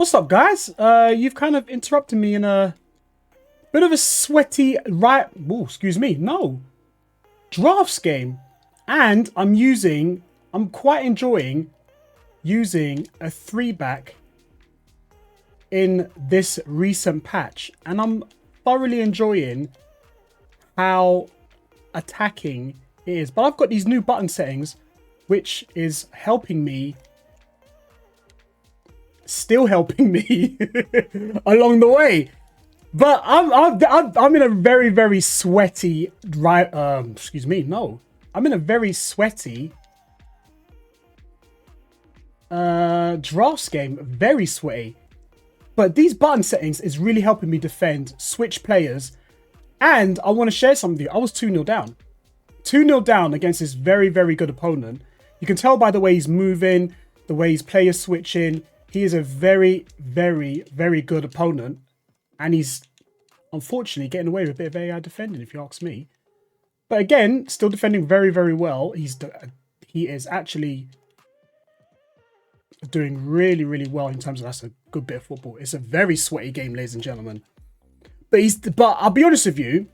What's up, guys? You've kind of interrupted me in a bit of a sweaty drafts game. And I'm quite enjoying using a 3-back in this recent patch. And I'm thoroughly enjoying how attacking it is. But I've got these new button settings, which is helping me still helping me along the way. But I'm in a very sweaty I'm in a very sweaty drafts game, very sweaty. But these button settings is really helping me defend, switch players, and I want to share something with you. I was 2-0 down. 2-0 down against this very good opponent. You can tell by the way he's moving, the way his players switching. He is a very good opponent, and he's unfortunately getting away with a bit of AI defending, if you ask me. But again, still defending very well. He is actually doing really well in terms of that's a good bit of football. It's a very sweaty game, ladies and gentlemen. But I'll be honest with you,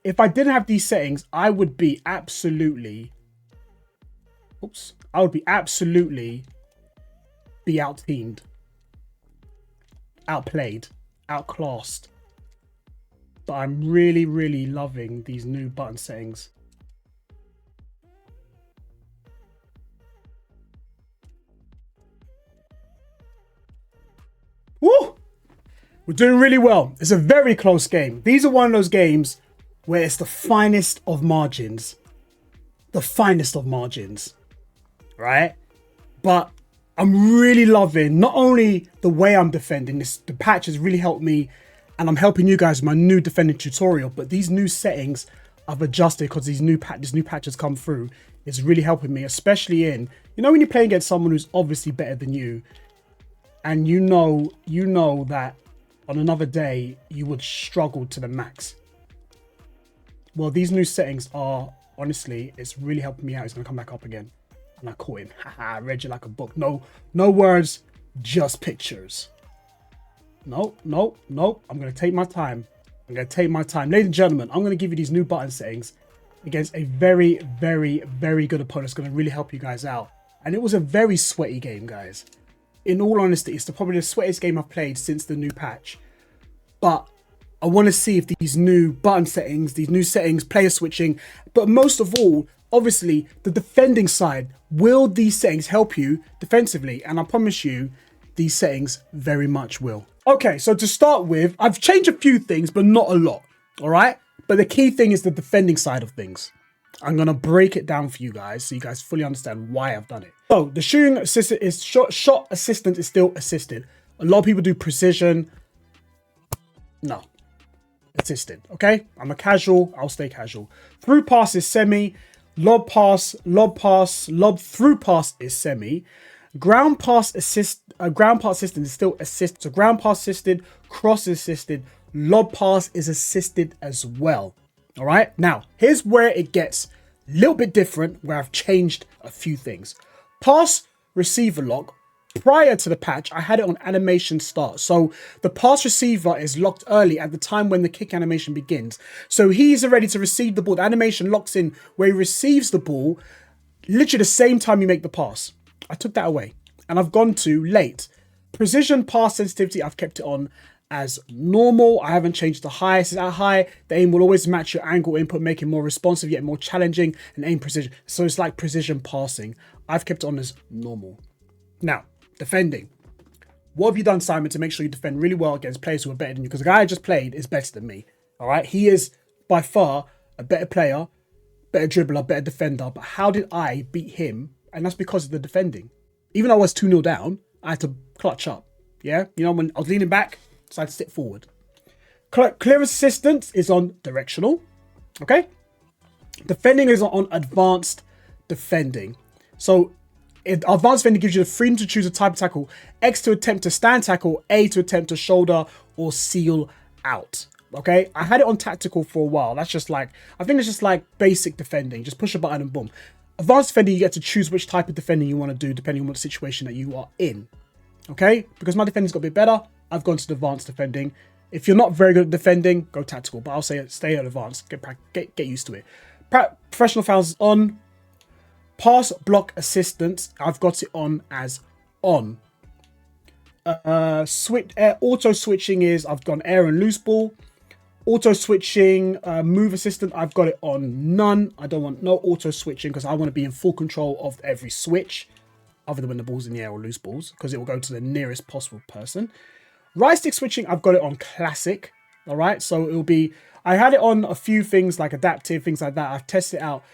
if I didn't have these settings, I would be absolutely be out-teamed, outplayed, outclassed. But I'm really loving these new button settings. Woo! We're doing really well. It's a very close game. These are one of those games where it's the finest of margins. The finest of margins. Right? But I'm really loving not only the way I'm defending this, the patch has really helped me, and I'm helping you guys with my new defending tutorial, but these new settings I've adjusted because this new patch has come through. It's really helping me, especially in, when you're playing against someone who's obviously better than you, and you know that on another day you would struggle to the max. Well, these new settings are, honestly, it's really helping me out. It's going to come back up again. And I caught him. Haha, read you like a book. No words, just pictures. Nope. I'm going to take my time. Ladies and gentlemen, I'm going to give you these new button settings against a very good opponent. It's going to really help you guys out. And it was a very sweaty game, guys. In all honesty, it's probably the sweatiest game I've played since the new patch. But I want to see if these new button settings, player switching, but most of all, obviously, the defending side, will these settings help you defensively? And I promise you, these settings very much will. Okay, so to start with, I've changed a few things, but not a lot, all right? But the key thing is the defending side of things. I'm going to break it down for you guys so you guys fully understand why I've done it. So the shooting assistant is shot assistant is still assisted. A lot of people do precision. No. Assisted, okay? I'm a casual, I'll stay casual. Through pass is semi. Lob through pass is semi. Ground pass assistant is still assist. So ground pass assisted, cross assisted, lob pass is assisted as well. All right. Now here's where it gets a little bit different, where I've changed a few things. Pass receiver lock. Prior to the patch, I had it on animation start. So the pass receiver is locked early at the time when the kick animation begins. So he's ready to receive the ball. The animation locks in where he receives the ball literally the same time you make the pass. I took that away and I've gone to late. Precision pass sensitivity, I've kept it on as normal. I haven't changed the high. It's at high. The aim will always match your angle input, make it more responsive yet more challenging, and aim precision. So it's like precision passing. I've kept it on as normal. Now, defending. What have you done, Simon, to make sure you defend really well against players who are better than you? Because the guy I just played is better than me. All right. He is by far a better player, better dribbler, better defender. But how did I beat him? And that's because of the defending. Even though I was 2-0 down, I had to clutch up. Yeah. When I was leaning back, decided to step forward. Clearance assistance is on directional. Okay. Defending is on advanced defending. So advanced defending gives you the freedom to choose a type of tackle. X to attempt to stand tackle, A to attempt to shoulder or seal out. Okay, I had it on tactical for a while. That's just like, I think it's just like basic defending. Just push a button and boom. Advanced defending, you get to choose which type of defending you want to do depending on what situation that you are in. Okay, because my defending's got a bit better, I've gone to the advanced defending. If you're not very good at defending, go tactical. But I'll say stay at advanced. Get used to it. Professional fouls is on. Pass block assistance, I've got it on as on. Auto switching is I've gone air and loose ball. Auto switching, move assistant, I've got it on none. I don't want no auto switching because I want to be in full control of every switch, other than when the ball's in the air or loose balls, because it will go to the nearest possible person. Right stick switching, I've got it on classic. All right, so it'll be, I had it on a few things like adaptive, things like that. I've tested it out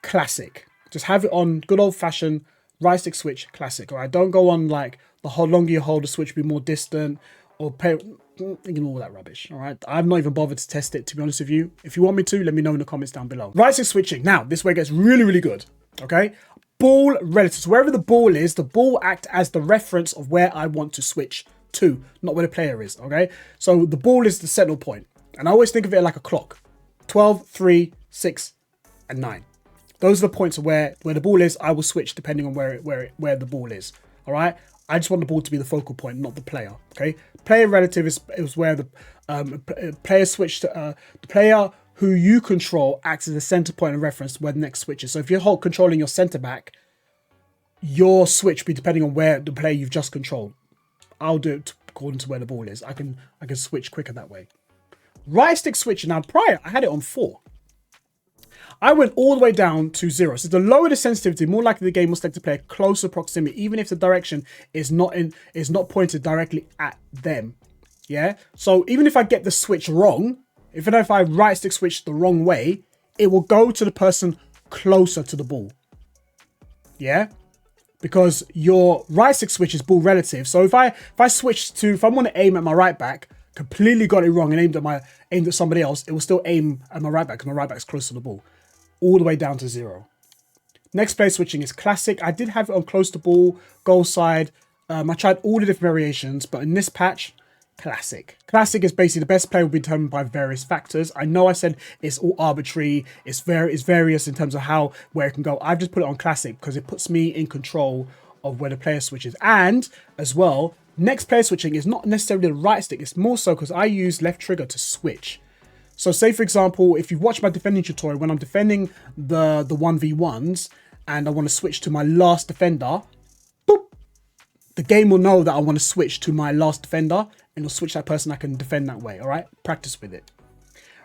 classic. Just have it on good old fashioned right stick switch classic. All right, don't go on like the longer you hold the switch, be more distant or pay. Ignore all that rubbish. All right, I've not even bothered to test it, to be honest with you. If you want me to, let me know in the comments down below. Right stick switching. Now, this way gets really, really good. Okay, ball relatives. Wherever the ball is, the ball act as the reference of where I want to switch to, not where the player is. Okay, so the ball is the sentinel point, and I always think of it like a clock: 12, 3, 6, and 9. Those are the points of where the ball is. I will switch depending on where the ball is. All right. I just want the ball to be the focal point, not the player. Okay. Player relative is where the player switch to the player who you control acts as a center point of reference where the next switch is. So if you're controlling your center back, your switch be depending on where the player you've just controlled. I'll do it according to where the ball is. I can switch quicker that way. Right stick switch. Now prior I had it on 4. I went all the way down to 0. So the lower the sensitivity, more likely the game will select to play a closer proximity, even if the direction is not pointed directly at them. Yeah. So even if I get the switch wrong, if I right stick switch the wrong way, it will go to the person closer to the ball. Yeah. Because your right stick switch is ball relative. So if I want to aim at my right back, completely got it wrong and aimed at somebody else, it will still aim at my right back because my right back is close to the ball. All the way down to 0. Next player switching is classic. I did have it on close to ball, goal side. I tried all the different variations, but in this patch, classic. Classic is basically the best player will be determined by various factors. I know I said it's all arbitrary. It's various in terms of where it can go. I've just put it on classic because it puts me in control of where the player switches. And as well, next player switching is not necessarily the right stick. It's more so because I use left trigger to switch. So say, for example, if you've watched my defending tutorial, when I'm defending the 1v1s and I want to switch to my last defender, boop, the game will know that I want to switch to my last defender and it'll switch that person. I can defend that way. All right. Practice with it.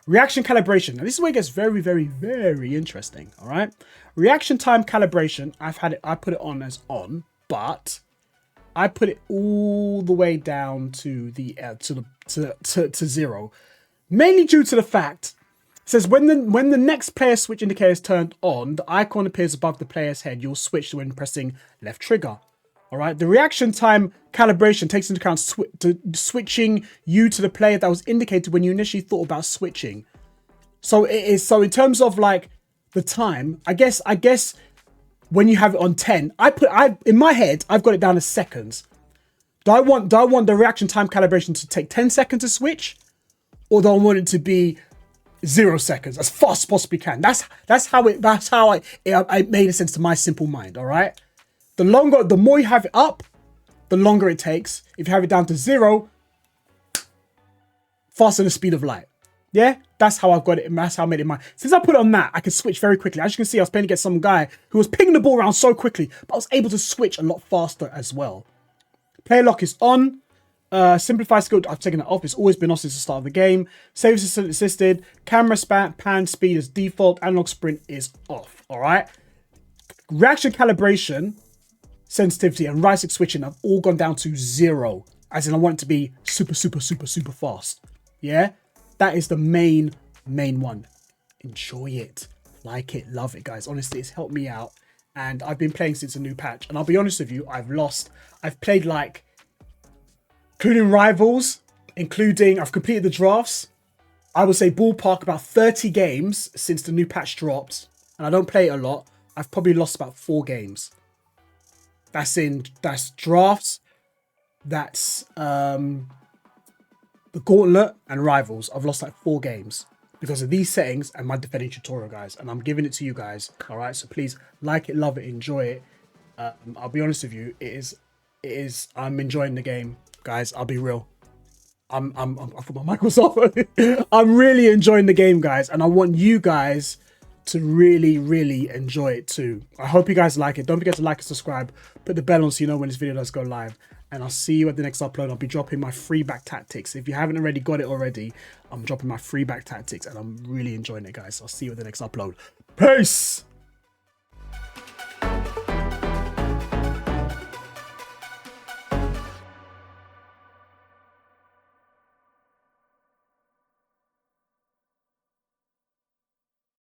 Reaction calibration. Now, this is where it gets very, very, very interesting. All right. Reaction time calibration. I put it on as on, but I put it all the way down to to 0. Mainly due to the fact, it says when the next player switch indicator is turned on, the icon appears above the player's head. You'll switch when pressing left trigger. All right. The reaction time calibration takes into account switching you to the player that was indicated when you initially thought about switching. So it is. So in terms of like the time, I guess when you have it on 10, in my head I've got it down as seconds. Do I want the reaction time calibration to take 10 seconds to switch? Or do I want it to be 0 seconds, as fast as possibly can? That's how it made sense to my simple mind. All right. The more you have it up, the longer it takes. If you have it down to 0, faster than the speed of light. Yeah, that's how I've got it. That's how I made it mine. Since I put it on that, I can switch very quickly. As you can see, I was playing against some guy who was pinging the ball around so quickly, but I was able to switch a lot faster as well. Player lock is on. Simplify skill, I've taken it off. It's always been off since the start of the game. Save assistant assisted. Camera span, pan speed is default. Analog sprint is off. All right. Reaction calibration, sensitivity, and right stick switching have all gone down to 0. As in, I want it to be super, super, super, super fast. Yeah. That is the main one. Enjoy it. Like it. Love it, guys. Honestly, it's helped me out. And I've been playing since a new patch. And I'll be honest with you, I've played like, including rivals, I've completed the drafts. I would say ballpark about 30 games since the new patch dropped. And I don't play it a lot. I've probably lost about 4 games. That's drafts. That's the gauntlet and rivals. I've lost like 4 games because of these settings and my defending tutorial, guys. And I'm giving it to you guys. All right. So please like it, love it, enjoy it. I'll be honest with you. It is it is. I'm enjoying the game, guys. I'll be real. I put my Microsoft. I'm really enjoying the game, guys, and I want you guys to really enjoy it too. I hope you guys like it. Don't forget to like and subscribe. Put the bell on so you know when this video does go live. And I'll see you at the next upload. I'll be dropping my free back tactics. If you haven't already got it already, I'm dropping my free back tactics, and I'm really enjoying it, guys. I'll see you at the next upload. Peace.